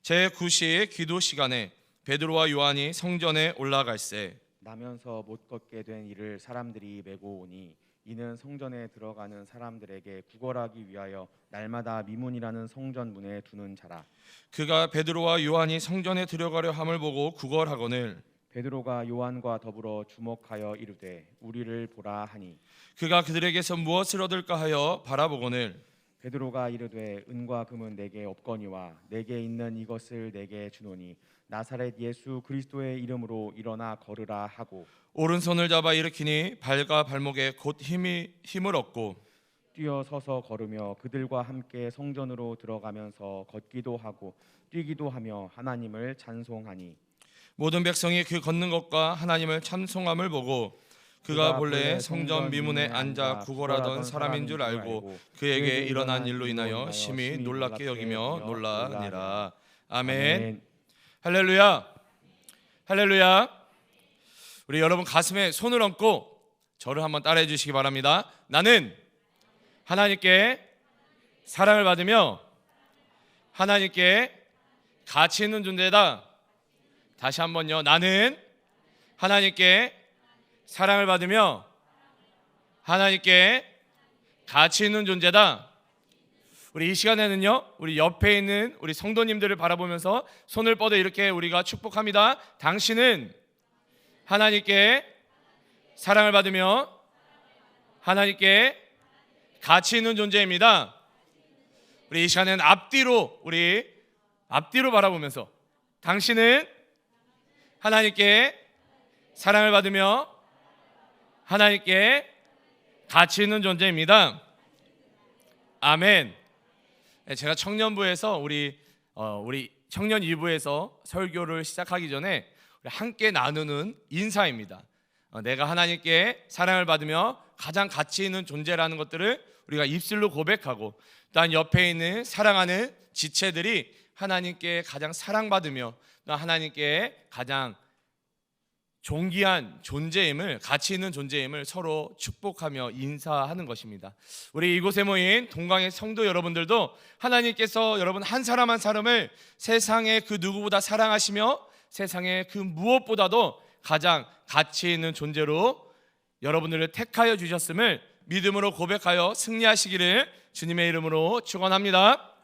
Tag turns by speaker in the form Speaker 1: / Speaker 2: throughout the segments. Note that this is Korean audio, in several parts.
Speaker 1: 제9시 기도 시간에 베드로와 요한이 성전에 올라갈새
Speaker 2: 나면서 못 걷게 된 이를 사람들이 메고 오니 이는 성전에 들어가는 사람들에게 구걸하기 위하여 날마다 미문이라는 성전 문에 두는 자라.
Speaker 1: 그가 베드로와 요한이 성전에 들어가려 함을 보고 구걸하거늘
Speaker 2: 베드로가 요한과 더불어 주목하여 이르되 우리를 보라 하니
Speaker 1: 그가 그들에게서 무엇을 얻을까 하여 바라보거늘
Speaker 2: 베드로가 이르되 은과 금은 내게 없거니와 내게 있는 이것을 내게 주노니 나사렛 예수 그리스도의 이름으로 일어나 걸으라 하고
Speaker 1: 오른손을 잡아 일으키니 발과 발목에 곧 힘을 얻고
Speaker 2: 뛰어 서서 걸으며 그들과 함께 성전으로 들어가면서 걷기도 하고 뛰기도 하며 하나님을 찬송하니
Speaker 1: 모든 백성이 그 걷는 것과 하나님을 찬송함을 보고 그가 본래 성전 미문에 앉아 구걸하던 사람인 줄 알고 그에게 일어난 일로 인하여 심히 놀랍게 여기며 놀라니라. 아멘. 할렐루야. 할렐루야. 우리 여러분 가슴에 손을 얹고 저를 한번 따라해 주시기 바랍니다. 나는 하나님께 사랑을 받으며 하나님께 가치 있는 존재다. 다시 한번요. 나는 하나님께 사랑을 받으며 하나님께 가치 있는 존재다. 우리 이 시간에는요, 우리 옆에 있는 우리 성도님들을 바라보면서 손을 뻗어 이렇게 우리가 축복합니다. 당신은 하나님께 사랑을 받으며 하나님께 가치 있는 존재입니다. 우리 이 시간에는 앞뒤로 바라보면서 당신은 하나님께 사랑을 받으며 하나님께 가치 있는 존재입니다. 아멘. 제가 청년부에서 우리 청년 2부에서 설교를 시작하기 전에 함께 나누는 인사입니다. 내가 하나님께 사랑을 받으며 가장 가치 있는 존재라는 것들을 우리가 입술로 고백하고 또한 옆에 있는 사랑하는 지체들이 하나님께 가장 사랑받으며 또 하나님께 가장 존귀한 존재임을, 가치 있는 존재임을 서로 축복하며 인사하는 것입니다. 우리 이곳에 모인 동강의 성도 여러분들도 하나님께서 여러분 한 사람 한 사람을 세상의 그 누구보다 사랑하시며 세상의 그 무엇보다도 가장 가치 있는 존재로 여러분들을 택하여 주셨음을 믿음으로 고백하여 승리하시기를 주님의 이름으로 축원합니다.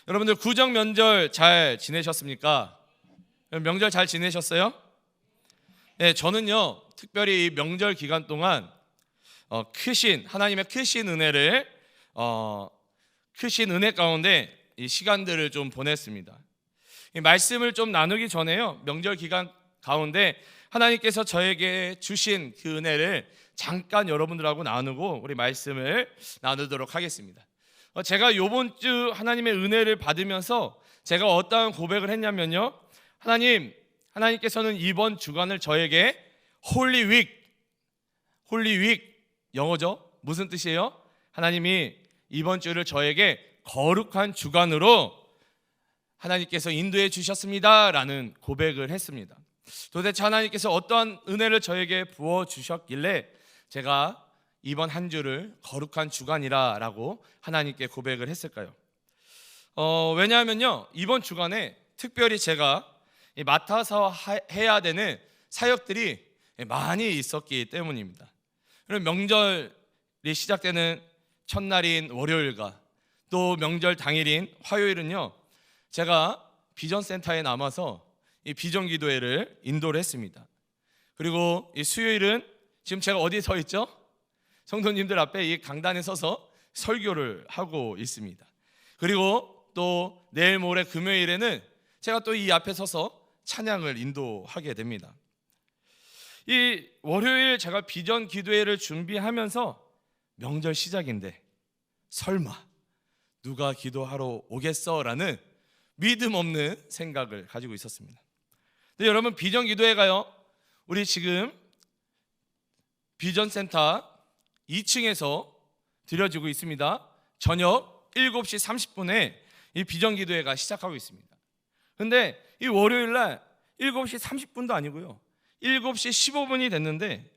Speaker 1: 여러분들 구정 명절 잘 지내셨습니까? 명절 잘 지내셨어요? 네, 저는요 특별히 이 명절 기간 동안 하나님의 크신 은혜를 크신 은혜 가운데 이 시간들을 좀 보냈습니다. 이 말씀을 좀 나누기 전에요, 명절 기간 가운데 하나님께서 저에게 주신 그 은혜를 잠깐 여러분들하고 나누고 우리 말씀을 나누도록 하겠습니다. 제가 이번 주 하나님의 은혜를 받으면서 제가 어떠한 고백을 했냐면요, 하나님께서는 이번 주간을 저에게 홀리 윅 영어죠. 무슨 뜻이에요? 하나님이 이번 주를 저에게 거룩한 주간으로 하나님께서 인도해 주셨습니다 라는 고백을 했습니다. 도대체 하나님께서 어떠한 은혜를 저에게 부어 주셨길래 제가 이번 한 주를 거룩한 주간이라 라고 하나님께 고백을 했을까요? 왜냐하면요, 이번 주간에 특별히 제가 맡아서 해야 되는 사역들이 많이 있었기 때문입니다. 명절이 시작되는 첫날인 월요일과 또 명절 당일인 화요일은요, 제가 비전센터에 남아서 이 비전기도회를 인도를 했습니다. 그리고 이 수요일은 지금 제가 어디에 서 있죠? 성도님들 앞에 이 강단에 서서 설교를 하고 있습니다. 그리고 또 내일 모레 금요일에는 제가 또 이 앞에 서서 찬양을 인도하게 됩니다. 이 월요일 제가 비전 기도회를 준비하면서 명절 시작인데 설마 누가 기도하러 오겠어? 라는 믿음 없는 생각을 가지고 있었습니다. 근데 여러분, 비전 기도회가요, 우리 지금 비전센터 2층에서 드려지고 있습니다. 저녁 7시 30분에 이 비전 기도회가 시작하고 있습니다. 근데 이 월요일 날 7시 30분도 아니고요, 7시 15분이 됐는데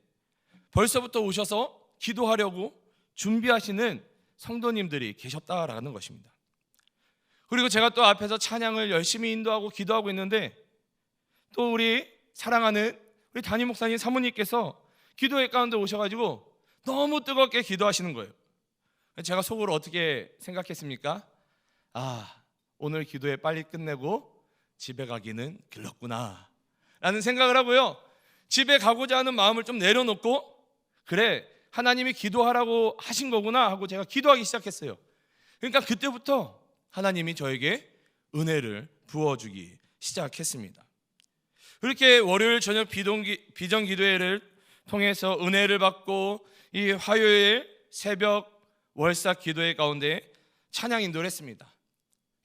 Speaker 1: 벌써부터 오셔서 기도하려고 준비하시는 성도님들이 계셨다라는 것입니다. 그리고 제가 또 앞에서 찬양을 열심히 인도하고 기도하고 있는데 또 우리 사랑하는 우리 담임 목사님 사모님께서 기도회 가운데 오셔가지고 너무 뜨겁게 기도하시는 거예요. 제가 속으로 어떻게 생각했습니까? 오늘 기도회 빨리 끝내고 집에 가기는 길렀구나 라는 생각을 하고요, 집에 가고자 하는 마음을 좀 내려놓고 그래, 하나님이 기도하라고 하신 거구나 하고 제가 기도하기 시작했어요. 그러니까 그때부터 하나님이 저에게 은혜를 부어주기 시작했습니다. 그렇게 월요일 저녁 비전 기도회를 통해서 은혜를 받고 이 화요일 새벽 월삭 기도회 가운데 찬양 인도를 했습니다.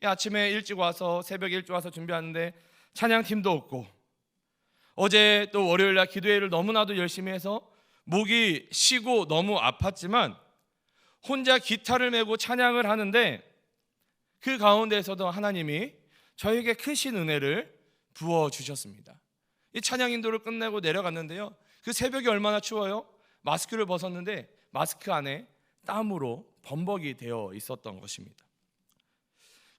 Speaker 1: 아침에 일찍 와서 새벽에 일찍 와서 준비하는데 찬양팀도 없고, 어제 또 월요일 날 기도회를 너무나도 열심히 해서 목이 쉬고 너무 아팠지만 혼자 기타를 메고 찬양을 하는데 그 가운데에서도 하나님이 저에게 크신 은혜를 부어주셨습니다. 이 찬양 인도를 끝내고 내려갔는데요, 그 새벽이 얼마나 추워요? 마스크를 벗었는데 마스크 안에 땀으로 범벅이 되어 있었던 것입니다.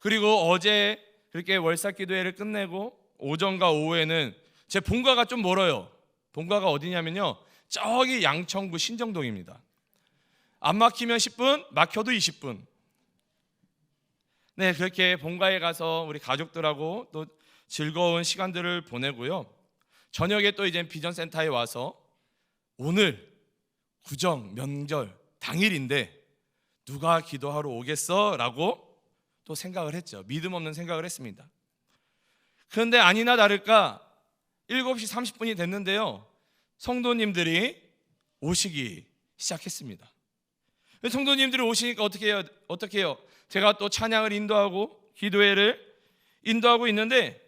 Speaker 1: 그리고 어제 그렇게 월삭 기도회를 끝내고 오전과 오후에는 제 본가가 좀 멀어요. 본가가 어디냐면요, 저기 양천구 신정동입니다. 안 막히면 10분, 막혀도 20분. 네, 그렇게 본가에 가서 우리 가족들하고 또 즐거운 시간들을 보내고요, 저녁에 또 이제 비전센터에 와서 오늘 구정 명절 당일인데 누가 기도하러 오겠어? 라고 또 생각을 했죠. 믿음 없는 생각을 했습니다. 그런데 아니나 다를까 7시 30분이 됐는데요, 성도님들이 오시기 시작했습니다. 성도님들이 오시니까 어떻게 해요? 제가 또 찬양을 인도하고 기도회를 인도하고 있는데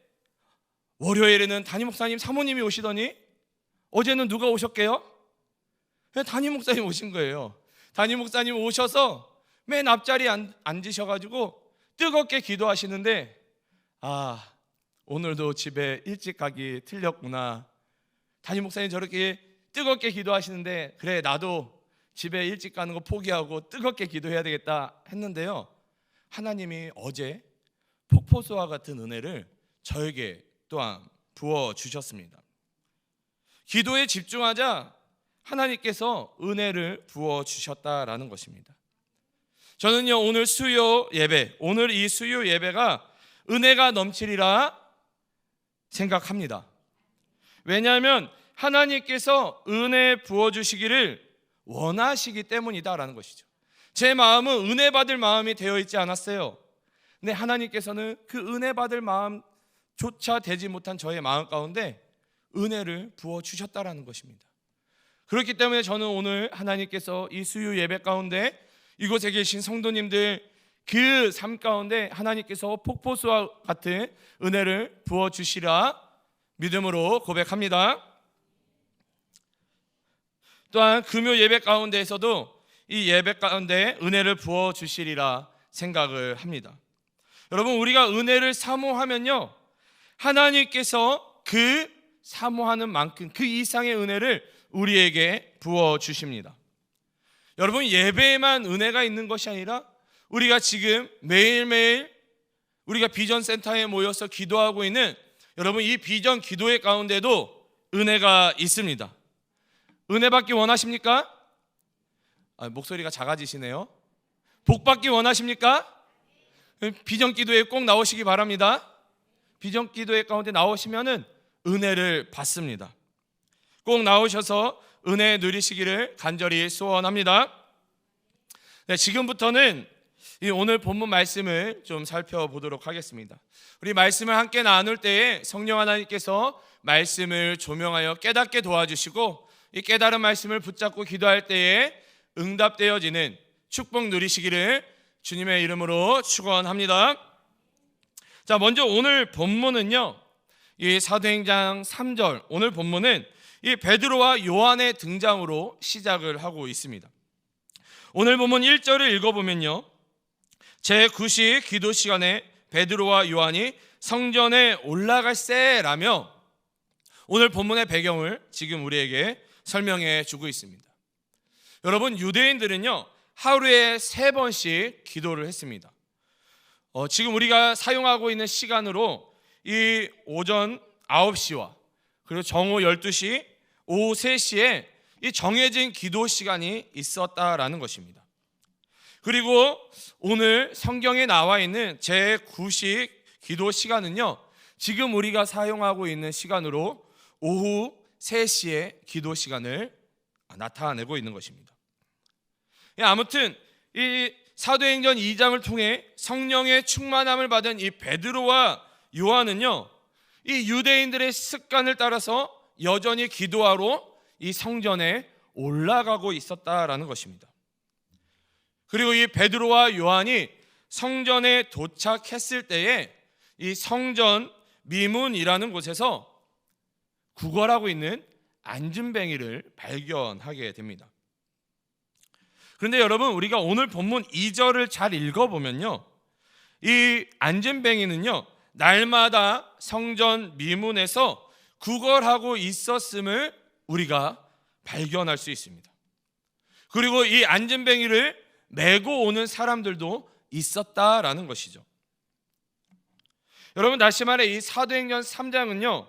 Speaker 1: 월요일에는 담임 목사님 사모님이 오시더니 어제는 누가 오셨게요? 담임 목사님 오신 거예요. 담임 목사님 오셔서 맨 앞자리에 앉으셔가지고 뜨겁게 기도하시는데 오늘도 집에 일찍 가기 틀렸구나. 담임 목사님 저렇게 뜨겁게 기도하시는데 그래, 나도 집에 일찍 가는 거 포기하고 뜨겁게 기도해야 되겠다 했는데요, 하나님이 어제 폭포수와 같은 은혜를 저에게 또한 부어주셨습니다. 기도에 집중하자 하나님께서 은혜를 부어주셨다라는 것입니다. 저는요, 오늘 이 수요 예배가 은혜가 넘치리라 생각합니다. 왜냐하면 하나님께서 은혜 부어주시기를 원하시기 때문이다라는 것이죠. 제 마음은 은혜 받을 마음이 되어 있지 않았어요. 근데 하나님께서는 그 은혜 받을 마음조차 되지 못한 저의 마음 가운데 은혜를 부어주셨다라는 것입니다. 그렇기 때문에 저는 오늘 하나님께서 이 수요 예배 가운데 이곳에 계신 성도님들 그 삶 가운데 하나님께서 폭포수와 같은 은혜를 부어주시라 믿음으로 고백합니다. 또한 금요 예배 가운데에서도 이 예배 가운데 은혜를 부어주시리라 생각을 합니다. 여러분, 우리가 은혜를 사모하면요, 하나님께서 그 사모하는 만큼 그 이상의 은혜를 우리에게 부어주십니다. 여러분, 예배에만 은혜가 있는 것이 아니라 우리가 지금 매일매일 우리가 비전센터에 모여서 기도하고 있는 여러분, 이 비전 기도회 가운데도 은혜가 있습니다. 은혜 받기 원하십니까? 목소리가 작아지시네요. 복 받기 원하십니까? 비전 기도회에 꼭 나오시기 바랍니다. 비전 기도회 가운데 나오시면은 은혜를 받습니다. 꼭 나오셔서 은혜 누리시기를 간절히 소원합니다. 네, 지금부터는 이 오늘 본문 말씀을 좀 살펴보도록 하겠습니다. 우리 말씀을 함께 나눌 때에 성령 하나님께서 말씀을 조명하여 깨닫게 도와주시고 이 깨달은 말씀을 붙잡고 기도할 때에 응답되어지는 축복 누리시기를 주님의 이름으로 축원합니다. 자, 먼저 오늘 본문은요, 이 사도행전 3절 오늘 본문은 이 베드로와 요한의 등장으로 시작을 하고 있습니다. 오늘 본문 1절을 읽어보면요, 제9시 기도 시간에 베드로와 요한이 성전에 올라갈세라며 오늘 본문의 배경을 지금 우리에게 설명해 주고 있습니다. 여러분, 유대인들은요 하루에 3번씩 기도를 했습니다. 지금 우리가 사용하고 있는 시간으로 이 오전 9시와 그리고 정오 12시, 오후 3시에 이 정해진 기도 시간이 있었다라는 것입니다. 그리고 오늘 성경에 나와 있는 제9식 기도 시간은요, 지금 우리가 사용하고 있는 시간으로 오후 3시의 기도 시간을 나타내고 있는 것입니다. 아무튼 이 사도행전 2장을 통해 성령의 충만함을 받은 이 베드로와 요한은요, 이 유대인들의 습관을 따라서 여전히 기도하러 이 성전에 올라가고 있었다라는 것입니다. 그리고 이 베드로와 요한이 성전에 도착했을 때에 이 성전 미문이라는 곳에서 구걸하고 있는 안진뱅이를 발견하게 됩니다. 그런데 여러분, 우리가 오늘 본문 2절을 잘 읽어보면요, 이 안진뱅이는요, 날마다 성전 미문에서 구걸하고 있었음을 우리가 발견할 수 있습니다. 그리고 이 안진뱅이를 메고 오는 사람들도 있었다라는 것이죠. 여러분, 다시 말해 이 사도행전 3장은요,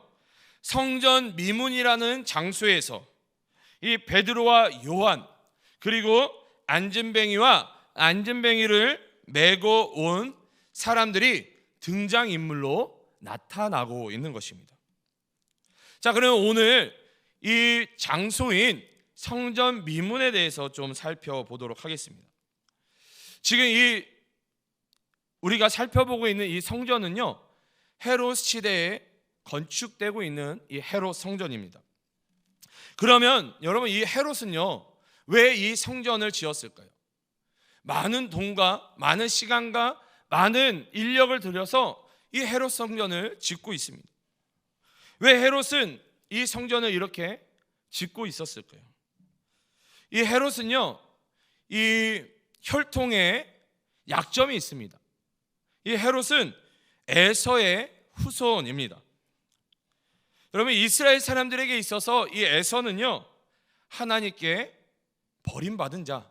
Speaker 1: 성전 미문이라는 장소에서 이 베드로와 요한 그리고 안진뱅이와 안진뱅이를 메고 온 사람들이 등장인물로 나타나고 있는 것입니다. 자, 그럼 오늘 이 장소인 성전 미문에 대해서 좀 살펴보도록 하겠습니다. 지금 이 우리가 살펴보고 있는 이 성전은요, 헤롯 시대에 건축되고 있는 이 헤롯 성전입니다. 그러면 여러분, 이 헤롯은요, 왜 이 성전을 지었을까요? 많은 돈과 많은 시간과 많은 인력을 들여서 이 헤롯 성전을 짓고 있습니다. 왜 헤롯은 이 성전을 이렇게 짓고 있었을까요? 이 헤롯은요, 이 혈통에 약점이 있습니다. 이 헤롯은 에서의 후손입니다. 여러분, 이스라엘 사람들에게 있어서 이 에서는요, 하나님께 버림받은 자,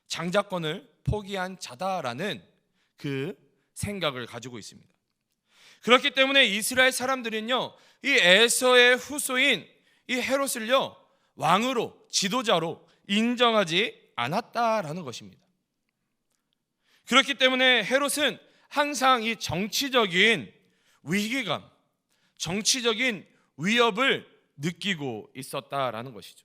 Speaker 1: 장자권을 포기한 자다라는 그 생각을 가지고 있습니다. 그렇기 때문에 이스라엘 사람들은요, 이 에서의 후손인 이 헤롯을요, 왕으로, 지도자로 인정하지 않았다라는 것입니다. 그렇기 때문에 헤롯은 항상 이 정치적인 위기감, 정치적인 위협을 느끼고 있었다라는 것이죠.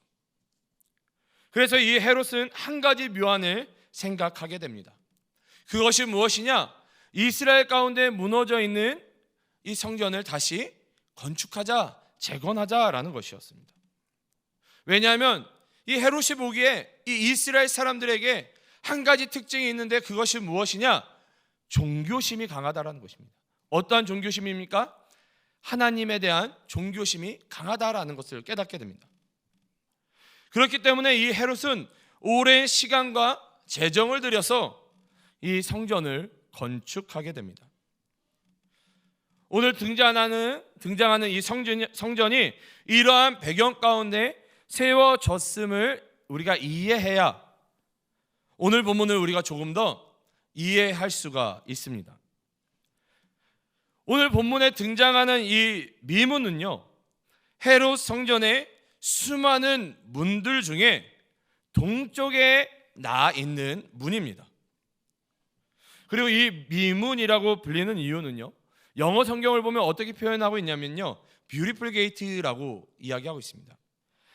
Speaker 1: 그래서 이 헤롯은 한 가지 묘안을 생각하게 됩니다. 그것이 무엇이냐? 이스라엘 가운데 무너져 있는 이 성전을 다시 건축하자, 재건하자라는 것이었습니다. 왜냐하면 이 헤롯이 보기에 이 이스라엘 사람들에게 한 가지 특징이 있는데, 그것이 무엇이냐? 종교심이 강하다라는 것입니다. 어떠한 종교심입니까? 하나님에 대한 종교심이 강하다라는 것을 깨닫게 됩니다. 그렇기 때문에 이 헤롯은 오랜 시간과 재정을 들여서 이 성전을 건축하게 됩니다. 오늘 등장하는 이 성전이 이러한 배경 가운데 세워졌음을 우리가 이해해야 오늘 본문을 우리가 조금 더 이해할 수가 있습니다. 오늘 본문에 등장하는 이 미문은요, 헤롯 성전의 수많은 문들 중에 동쪽에 나 있는 문입니다. 그리고 이 미문이라고 불리는 이유는요, 영어 성경을 보면 어떻게 표현하고 있냐면요, beautiful gate라고 이야기하고 있습니다.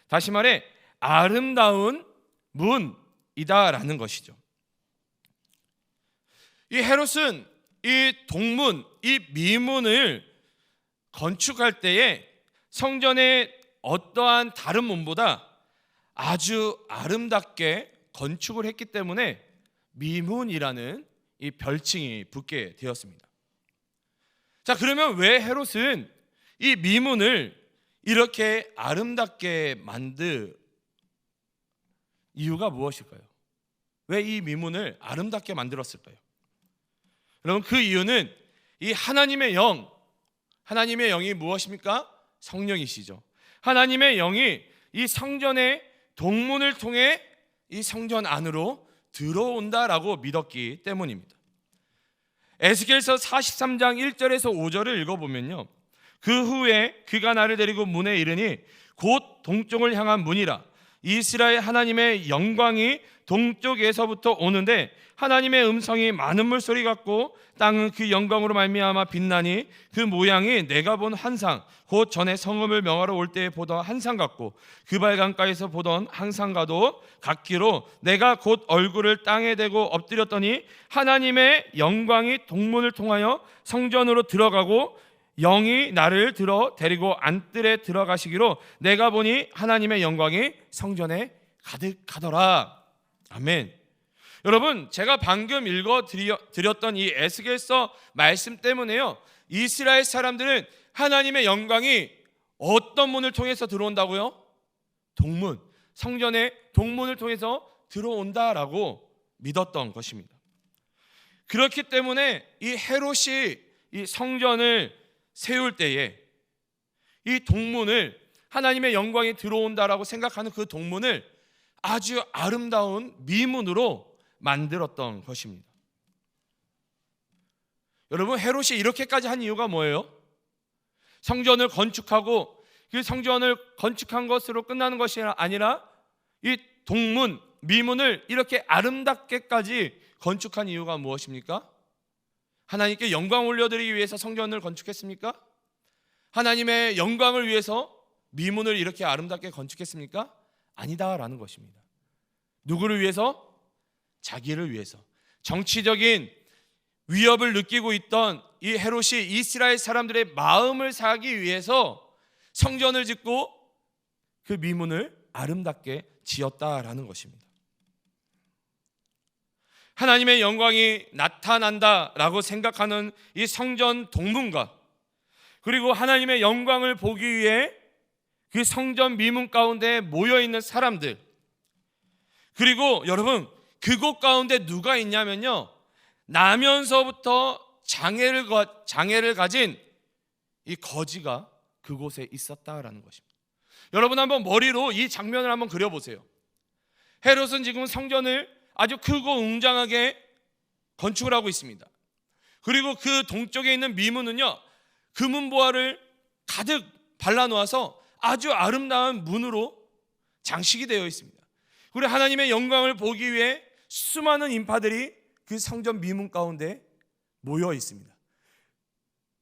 Speaker 1: 다시 말해 아름다운 문이다라는 것이죠. 이 헤롯은 이 동문, 이 미문을 건축할 때에 성전의 어떠한 다른 문보다 아주 아름답게 건축을 했기 때문에 미문이라는 이 별칭이 붙게 되었습니다. 자, 그러면 왜 헤롯은 이 미문을 이렇게 아름답게 만든 이유가 무엇일까요? 왜 이 미문을 아름답게 만들었을까요? 여러분, 그 이유는 이 하나님의 영이 무엇입니까? 성령이시죠. 하나님의 영이 이 성전의 동문을 통해 이 성전 안으로 들어온다라고 믿었기 때문입니다. 에스겔서 43장 1절에서 5절을 읽어보면요, 그 후에 그가 나를 데리고 문에 이르니 곧 동쪽을 향한 문이라. 이스라엘 하나님의 영광이 동쪽에서부터 오는데 하나님의 음성이 많은 물소리 같고 땅은 그 영광으로 말미암아 빛나니 그 모양이 내가 본 환상 곧 전에 성읍을 명하러 올 때에 보던 환상 같고 그 발강가에서 보던 환상과도 같기로 내가 곧 얼굴을 땅에 대고 엎드렸더니 하나님의 영광이 동문을 통하여 성전으로 들어가고 영이 나를 데리고 안뜰에 들어가시기로 내가 보니 하나님의 영광이 성전에 가득하더라. 아멘. 여러분, 제가 방금 읽어드렸던 이 에스겔서 말씀 때문에요, 이스라엘 사람들은 하나님의 영광이 어떤 문을 통해서 들어온다고요? 동문, 성전의 동문을 통해서 들어온다라고 믿었던 것입니다. 그렇기 때문에 이 헤롯이 이 성전을 세울 때에 이 동문을, 하나님의 영광이 들어온다라고 생각하는 그 동문을 아주 아름다운 미문으로 만들었던 것입니다. 여러분, 헤롯이 이렇게까지 한 이유가 뭐예요? 성전을 건축하고 그 성전을 건축한 것으로 끝나는 것이 아니라 이 동문, 미문을 이렇게 아름답게까지 건축한 이유가 무엇입니까? 하나님께 영광 올려드리기 위해서 성전을 건축했습니까? 하나님의 영광을 위해서 미문을 이렇게 아름답게 건축했습니까? 아니다라는 것입니다. 누구를 위해서? 자기를 위해서. 정치적인 위협을 느끼고 있던 이 헤롯이 이스라엘 사람들의 마음을 사기 위해서 성전을 짓고 그 미문을 아름답게 지었다라는 것입니다. 하나님의 영광이 나타난다라고 생각하는 이 성전 동문과 그리고 하나님의 영광을 보기 위해 그 성전 미문 가운데 모여있는 사람들, 그리고 여러분, 그곳 가운데 누가 있냐면요, 나면서부터 장애를 가진 이 거지가 그곳에 있었다라는 것입니다. 여러분, 한번 머리로 이 장면을 한번 그려보세요. 헤롯은 지금 성전을 아주 크고 웅장하게 건축을 하고 있습니다. 그리고 그 동쪽에 있는 미문은요, 금은보화를 가득 발라놓아서 아주 아름다운 문으로 장식이 되어 있습니다. 그리고 하나님의 영광을 보기 위해 수많은 인파들이 그 성전 미문 가운데 모여 있습니다.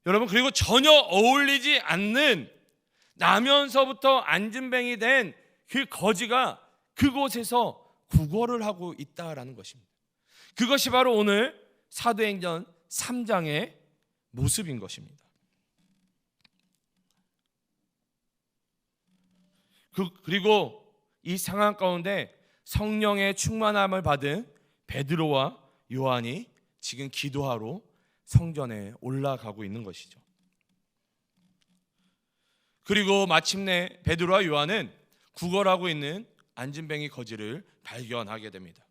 Speaker 1: 여러분, 그리고 전혀 어울리지 않는 나면서부터 안진뱅이 된 그 거지가 그곳에서 구걸을 하고 있다라는 것입니다. 그것이 바로 오늘 사도행전 3장의 모습인 것입니다. 그리고 이 상황 가운데 성령의 충만함을 받은 베드로와 요한이 지금 기도하러 성전에 올라가고 있는 것이죠. 그리고 마침내 베드로와 요한은 구걸하고 있는 안진뱅이 거지를 발견하게 됩니다.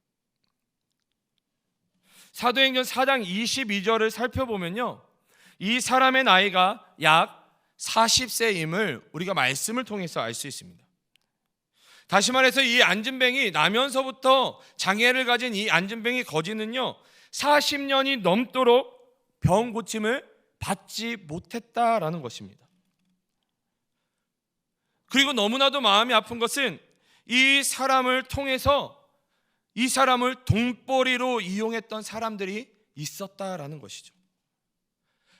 Speaker 1: 사도행전 4장 22절을 살펴보면요, 이 사람의 나이가 약 40세임을 우리가 말씀을 통해서 알 수 있습니다. 다시 말해서 이 안진뱅이, 나면서부터 장애를 가진 이 안진뱅이 거지는요, 40년이 넘도록 병 고침을 받지 못했다라는 것입니다. 그리고 너무나도 마음이 아픈 것은 이 사람을 통해서 이 사람을 돈벌이로 이용했던 사람들이 있었다라는 것이죠.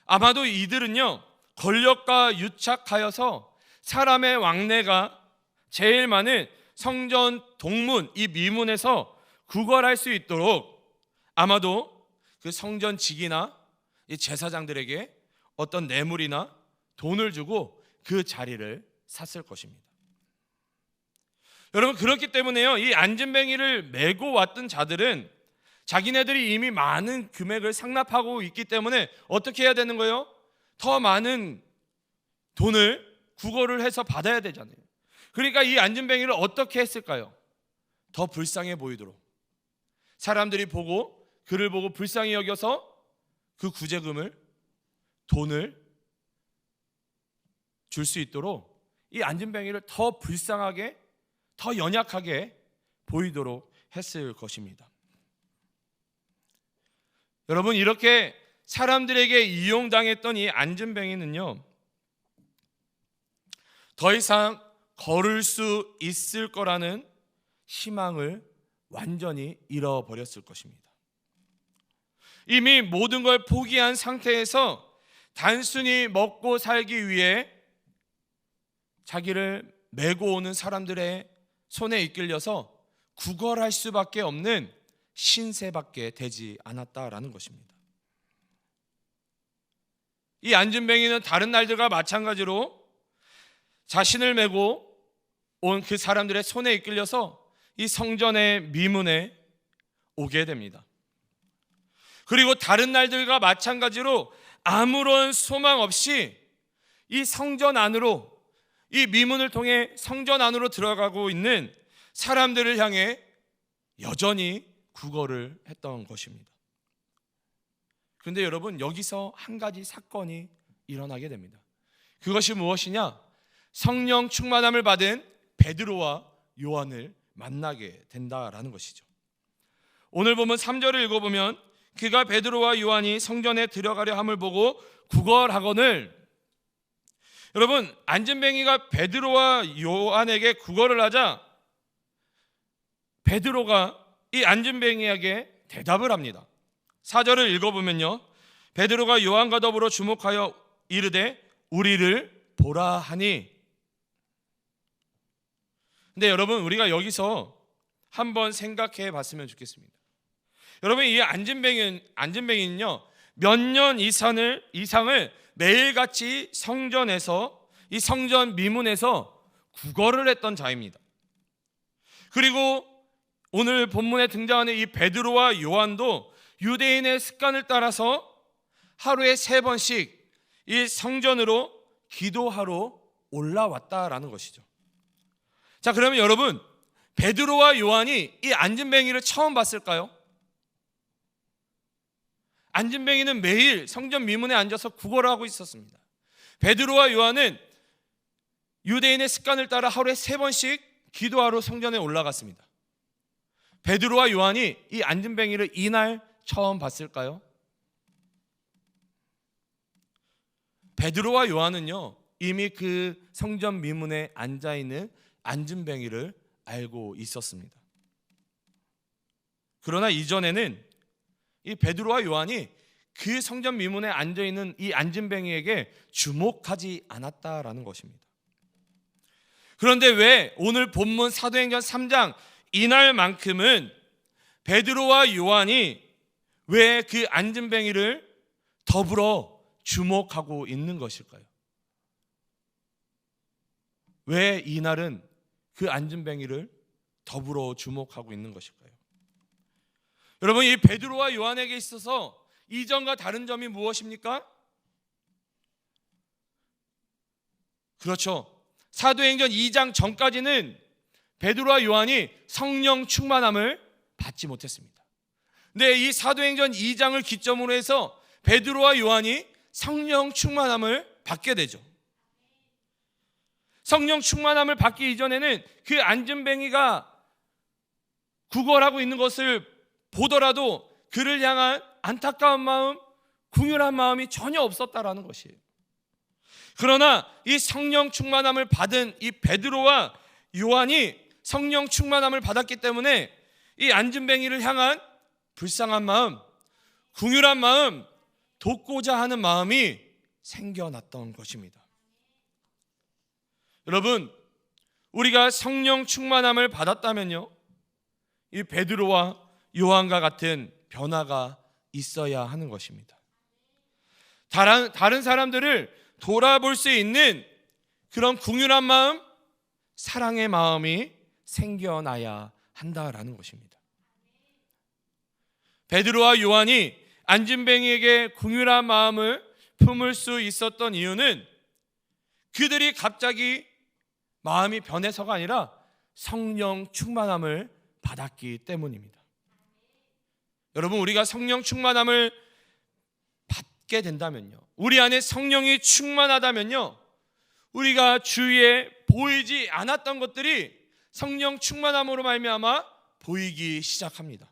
Speaker 1: 아마도 이들은요, 권력과 유착하여서 사람의 왕래가 제일 많은 성전 동문, 이 미문에서 구걸할 수 있도록 아마도 그 성전 직이나 이 제사장들에게 어떤 뇌물이나 돈을 주고 그 자리를 샀을 것입니다. 여러분, 그렇기 때문에요, 이 안진뱅이를 메고 왔던 자들은 자기네들이 이미 많은 금액을 상납하고 있기 때문에 어떻게 해야 되는 거예요? 더 많은 돈을 구걸을 해서 받아야 되잖아요. 그러니까 이 안진뱅이를 어떻게 했을까요? 더 불쌍해 보이도록, 사람들이 그를 보고 불쌍히 여겨서 그 구제금을, 돈을 줄 수 있도록 이 안진뱅이를 더 불쌍하게, 더 연약하게 보이도록 했을 것입니다. 여러분, 이렇게 사람들에게 이용당했던 이 안진뱅이는요, 더 이상 걸을 수 있을 거라는 희망을 완전히 잃어버렸을 것입니다. 이미 모든 걸 포기한 상태에서 단순히 먹고 살기 위해 자기를 메고 오는 사람들의 손에 이끌려서 구걸할 수밖에 없는 신세밖에 되지 않았다라는 것입니다. 이 안진뱅이는 다른 날들과 마찬가지로 자신을 메고 온 그 사람들의 손에 이끌려서 이 성전의 미문에 오게 됩니다. 그리고 다른 날들과 마찬가지로 아무런 소망 없이 이 성전 안으로, 이 미문을 통해 성전 안으로 들어가고 있는 사람들을 향해 여전히 구걸을 했던 것입니다. 그런데 여러분, 여기서 한 가지 사건이 일어나게 됩니다. 그것이 무엇이냐? 성령 충만함을 받은 베드로와 요한을 만나게 된다라는 것이죠. 오늘 보면 3절을 읽어보면 그가 베드로와 요한이 성전에 들어가려 함을 보고 구걸하거늘, 여러분, 안진뱅이가 베드로와 요한에게 구걸을 하자 베드로가 이 안진뱅이에게 대답을 합니다. 4절을 읽어보면요, 베드로가 요한과 더불어 주목하여 이르되 우리를 보라 하니. 근데 여러분, 우리가 여기서 한번 생각해 봤으면 좋겠습니다. 여러분, 이 안진뱅이는요, 몇 년 이상을 매일같이 성전에서, 이 성전 미문에서 구걸을 했던 자입니다. 그리고 오늘 본문에 등장하는 이 베드로와 요한도 유대인의 습관을 따라서 하루에 3번씩 이 성전으로 기도하러 올라왔다라는 것이죠. 자, 그러면 여러분, 베드로와 요한이 이 안진뱅이를 처음 봤을까요? 안진뱅이는 매일 성전 미문에 앉아서 구걸을 하고 있었습니다. 베드로와 요한은 유대인의 습관을 따라 하루에 3번씩 기도하러 성전에 올라갔습니다. 베드로와 요한이 이 안진뱅이를 이날 처음 봤을까요? 베드로와 요한은요, 이미 그 성전 미문에 앉아있는 안진뱅이를 알고 있었습니다. 그러나 이전에는 이 베드로와 요한이 그 성전 미문에 앉아있는 이 안진뱅이에게 주목하지 않았다라는 것입니다. 그런데 왜 오늘 본문 사도행전 3장 이날만큼은 베드로와 요한이 왜 그 안진뱅이를 더불어 주목하고 있는 것일까요? 왜 이날은 그 안진뱅이를 더불어 주목하고 있는 것일까요? 여러분, 이 베드로와 요한에게 있어서 이전과 다른 점이 무엇입니까? 그렇죠. 사도행전 2장 전까지는 베드로와 요한이 성령 충만함을 받지 못했습니다. 근데 이 사도행전 2장을 기점으로 해서 베드로와 요한이 성령 충만함을 받게 되죠. 성령 충만함을 받기 이전에는 그 안진뱅이가 구걸하고 있는 것을 보더라도 그를 향한 안타까운 마음, 궁휼한 마음이 전혀 없었다라는 것이에요. 그러나 이 성령 충만함을 받은 이 베드로와 요한이 성령 충만함을 받았기 때문에 이 안진뱅이를 향한 불쌍한 마음, 궁휼한 마음, 돕고자 하는 마음이 생겨났던 것입니다. 여러분, 우리가 성령 충만함을 받았다면요, 이 베드로와 요한과 같은 변화가 있어야 하는 것입니다. 다른 사람들을 돌아볼 수 있는 그런 궁휼한 마음, 사랑의 마음이 생겨나야 한다라는 것입니다. 베드로와 요한이 안진뱅이에게 궁휼한 마음을 품을 수 있었던 이유는 그들이 갑자기 마음이 변해서가 아니라 성령 충만함을 받았기 때문입니다. 여러분, 우리가 성령 충만함을 받게 된다면요, 우리 안에 성령이 충만하다면요, 우리가 주위에 보이지 않았던 것들이 성령 충만함으로 말미암아 보이기 시작합니다.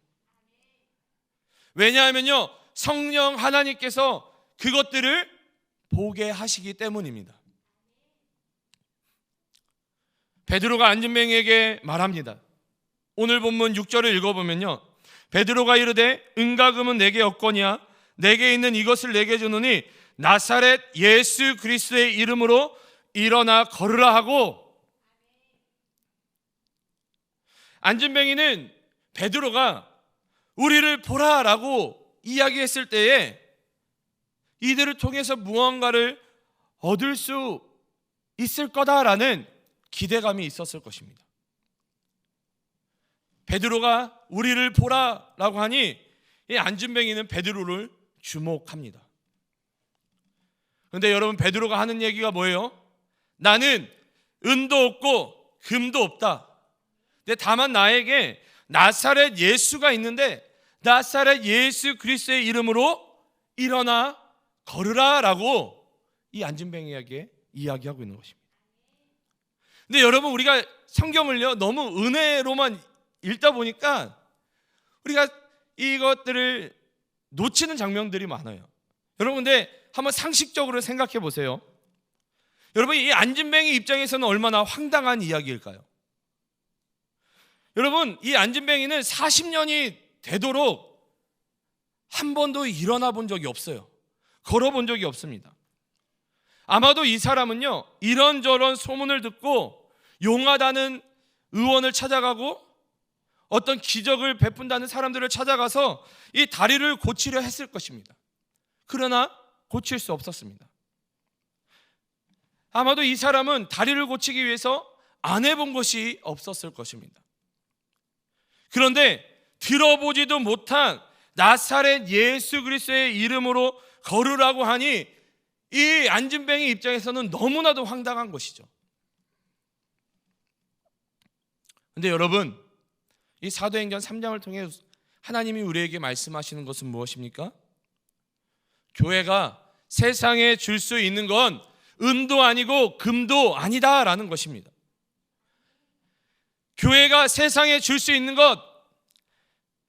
Speaker 1: 왜냐하면요, 성령 하나님께서 그것들을 보게 하시기 때문입니다. 베드로가 안진뱅이에게 말합니다. 오늘 본문 6절을 읽어보면요, 베드로가 이르되 은과 금은 내게 없거니와 내게 있는 이것을 내게 주노니 나사렛 예수 그리스도의 이름으로 일어나 걸으라 하고, 안진뱅이는 베드로가 우리를 보라라고 이야기했을 때에 이들을 통해서 무언가를 얻을 수 있을 거다라는 기대감이 있었을 것입니다. 베드로가 우리를 보라라고 하니 이 안진뱅이는 베드로를 주목합니다. 그런데 여러분, 베드로가 하는 얘기가 뭐예요? 나는 은도 없고 금도 없다. 근데 다만 나에게 나사렛 예수가 있는데 나사렛 예수 그리스도의 이름으로 일어나 걸으라라고 이 안진뱅이에게 이야기하고 있는 것입니다. 근데 여러분, 우리가 성경을요 너무 은혜로만 읽다 보니까 우리가 이것들을 놓치는 장면들이 많아요. 여러분, 근데 한번 상식적으로 생각해 보세요. 여러분, 이 안진뱅이 입장에서는 얼마나 황당한 이야기일까요? 여러분, 이 안진뱅이는 40년이 되도록 한 번도 일어나 본 적이 없어요. 걸어 본 적이 없습니다. 아마도 이 사람은요, 이런저런 소문을 듣고 용하다는 의원을 찾아가고 어떤 기적을 베푼다는 사람들을 찾아가서 이 다리를 고치려 했을 것입니다. 그러나 고칠 수 없었습니다. 아마도 이 사람은 다리를 고치기 위해서 안 해본 것이 없었을 것입니다. 그런데 들어보지도 못한 나사렛 예수 그리스도의 이름으로 걸으라고 하니 이 안진뱅이 입장에서는 너무나도 황당한 것이죠. 그런데 여러분, 이 사도행전 3장을 통해 하나님이 우리에게 말씀하시는 것은 무엇입니까? 교회가 세상에 줄 수 있는 건 은도 아니고 금도 아니다라는 것입니다. 교회가 세상에 줄 수 있는 것,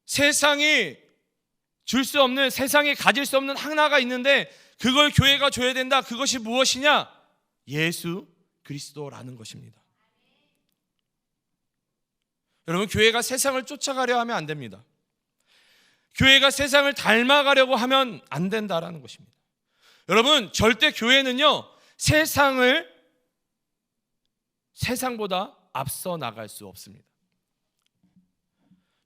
Speaker 1: 세상이 줄 수 없는, 세상이 가질 수 없는 하나가 있는데 그걸 교회가 줘야 된다. 그것이 무엇이냐? 예수 그리스도라는 것입니다. 여러분, 교회가 세상을 쫓아가려 하면 안 됩니다. 교회가 세상을 닮아가려고 하면 안 된다라는 것입니다. 여러분, 절대 교회는요 세상보다 앞서 나갈 수 없습니다.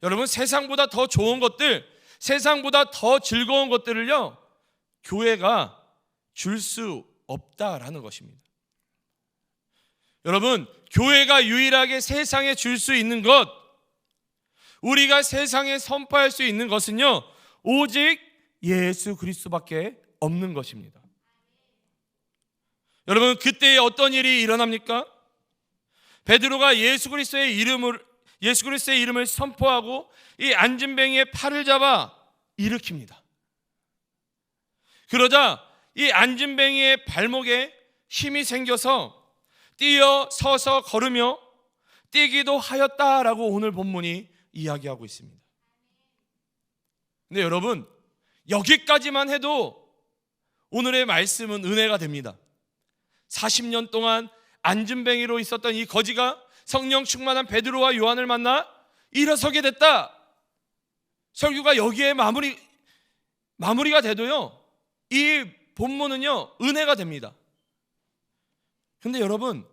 Speaker 1: 여러분, 세상보다 더 좋은 것들, 세상보다 더 즐거운 것들을요 교회가 줄 수 없다라는 것입니다. 여러분, 교회가 유일하게 세상에 줄 수 있는 것, 우리가 세상에 선포할 수 있는 것은요 오직 예수 그리스도밖에 없는 것입니다. 여러분, 그때에 어떤 일이 일어납니까? 베드로가 예수 그리스도의 이름을 선포하고 이 안진뱅이의 팔을 잡아 일으킵니다. 그러자 이 안진뱅이의 발목에 힘이 생겨서 뛰어 서서 걸으며 뛰기도 하였다라고 오늘 본문이 이야기하고 있습니다. 근데 여러분, 여기까지만 해도 오늘의 말씀은 은혜가 됩니다. 40년 동안 안진뱅이로 있었던 이 거지가 성령 충만한 베드로와 요한을 만나 일어서게 됐다. 설교가 여기에 마무리가 돼도요 이 본문은요 은혜가 됩니다. 그런데 여러분,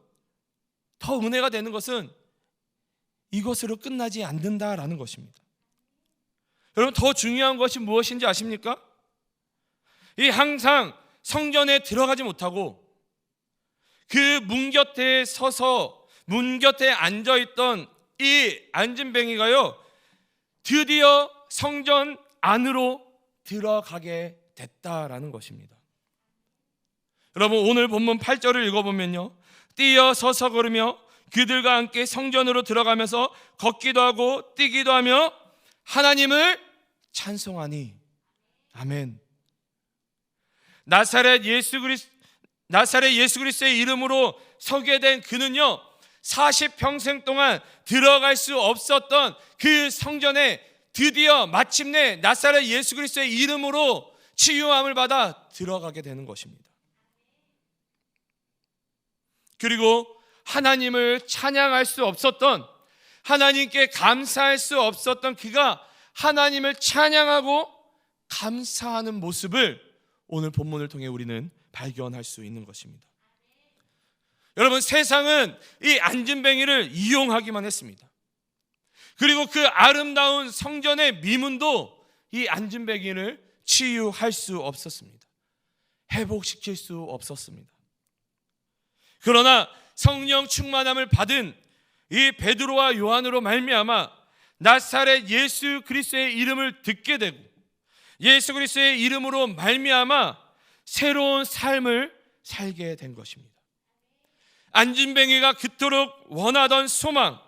Speaker 1: 더 은혜가 되는 것은 이것으로 끝나지 않는다라는 것입니다. 여러분, 더 중요한 것이 무엇인지 아십니까? 이 항상 성전에 들어가지 못하고 그 문 곁에 서서 문 곁에 앉아있던 이 안진뱅이가요 드디어 성전 안으로 들어가게 됐다라는 것입니다. 여러분, 오늘 본문 8절을 읽어보면요 뛰어 서서 걸으며 그들과 함께 성전으로 들어가면서 걷기도 하고 뛰기도 하며 하나님을 찬송하니. 아멘. 나사렛 예수 그리스도의 이름으로 서게 된 그는요 40평생 동안 들어갈 수 없었던 그 성전에 드디어 마침내 나사렛 예수 그리스도의 이름으로 치유함을 받아 들어가게 되는 것입니다. 그리고 하나님을 찬양할 수 없었던, 하나님께 감사할 수 없었던 그가 하나님을 찬양하고 감사하는 모습을 오늘 본문을 통해 우리는 발견할 수 있는 것입니다. 여러분, 세상은 이 안진뱅이를 이용하기만 했습니다. 그리고 그 아름다운 성전의 미문도 이 안진뱅이를 치유할 수 없었습니다. 회복시킬 수 없었습니다. 그러나 성령 충만함을 받은 이 베드로와 요한으로 말미암아 나사렛 예수 그리스도의 이름을 듣게 되고 예수 그리스도의 이름으로 말미암아 새로운 삶을 살게 된 것입니다. 안진뱅이가 그토록 원하던 소망,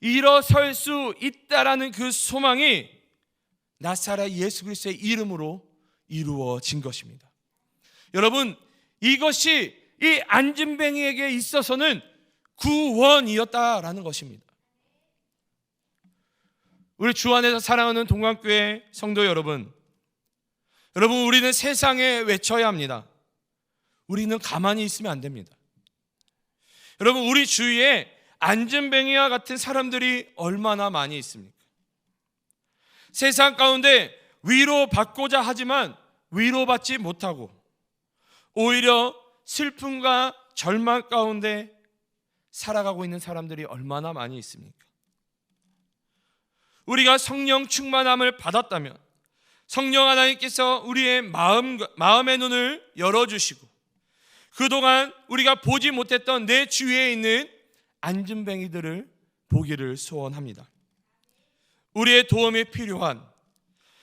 Speaker 1: 일어설 수 있다라는 그 소망이 나사렛 예수 그리스도의 이름으로 이루어진 것입니다. 여러분, 이것이 이 안진뱅이에게 있어서는 구원이었다라는 것입니다. 우리 주 안에서 사랑하는 동관교회 성도 여러분, 우리는 세상에 외쳐야 합니다. 우리는 가만히 있으면 안 됩니다. 여러분, 우리 주위에 안진뱅이와 같은 사람들이 얼마나 많이 있습니까? 세상 가운데 위로받고자 하지만 위로받지 못하고 오히려 슬픔과 절망 가운데 살아가고 있는 사람들이 얼마나 많이 있습니까? 우리가 성령 충만함을 받았다면 성령 하나님께서 우리의 마음의 눈을 열어주시고 그동안 우리가 보지 못했던 내 주위에 있는 안진뱅이들을 보기를 소원합니다. 우리의 도움이 필요한,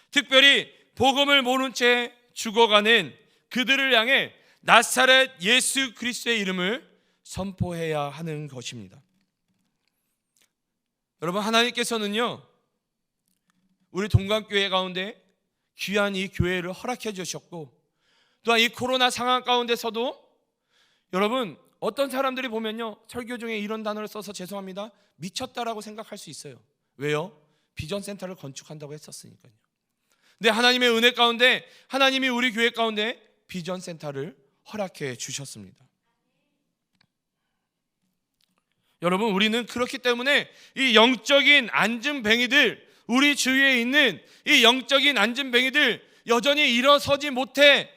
Speaker 1: 특별히 복음을 모른 채 죽어가는 그들을 향해 나사렛 예수 그리스도의 이름을 선포해야 하는 것입니다. 여러분, 하나님께서는요, 우리 동관교회 가운데 귀한 이 교회를 허락해 주셨고, 또한 이 코로나 상황 가운데서도 여러분, 어떤 사람들이 보면요, 설교 중에 이런 단어를 써서 죄송합니다, 미쳤다라고 생각할 수 있어요. 왜요? 비전센터를 건축한다고 했었으니까요. 근데 하나님의 은혜 가운데 하나님이 우리 교회 가운데 비전센터를 허락해 주셨습니다. 여러분, 우리는 그렇기 때문에 이 영적인 안진뱅이들, 우리 주위에 있는 이 영적인 안진뱅이들 여전히 일어서지 못해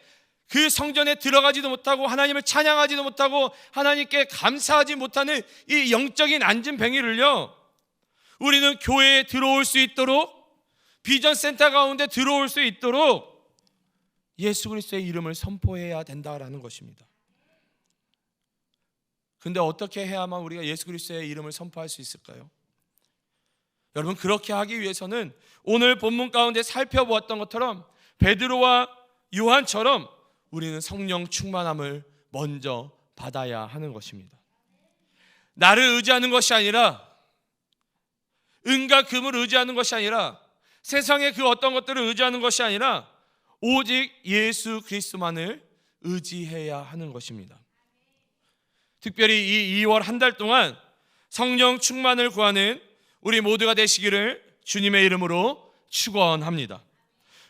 Speaker 1: 그 성전에 들어가지도 못하고 하나님을 찬양하지도 못하고 하나님께 감사하지 못하는 이 영적인 안진뱅이를요, 우리는 교회에 들어올 수 있도록, 비전센터 가운데 들어올 수 있도록 예수 그리스도의 이름을 선포해야 된다라는 것입니다. 근데 어떻게 해야만 우리가 예수 그리스도의 이름을 선포할 수 있을까요? 여러분, 그렇게 하기 위해서는 오늘 본문 가운데 살펴보았던 것처럼 베드로와 요한처럼 우리는 성령 충만함을 먼저 받아야 하는 것입니다. 나를 의지하는 것이 아니라, 은과 금을 의지하는 것이 아니라, 세상의 그 어떤 것들을 의지하는 것이 아니라 오직 예수 그리스도만을 의지해야 하는 것입니다. 특별히 이 2월 한 달 동안 성령 충만을 구하는 우리 모두가 되시기를 주님의 이름으로 축원합니다.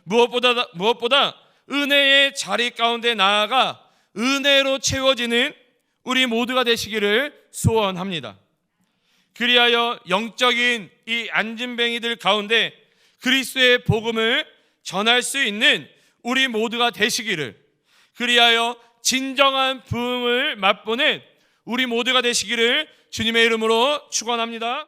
Speaker 1: 무엇보다 은혜의 자리 가운데 나아가 은혜로 채워지는 우리 모두가 되시기를 소원합니다. 그리하여 영적인 이 안진뱅이들 가운데 그리스도의 복음을 전할 수 있는 우리 모두가 되시기를, 그리하여 진정한 부흥을 맛보는 우리 모두가 되시기를 주님의 이름으로 축원합니다.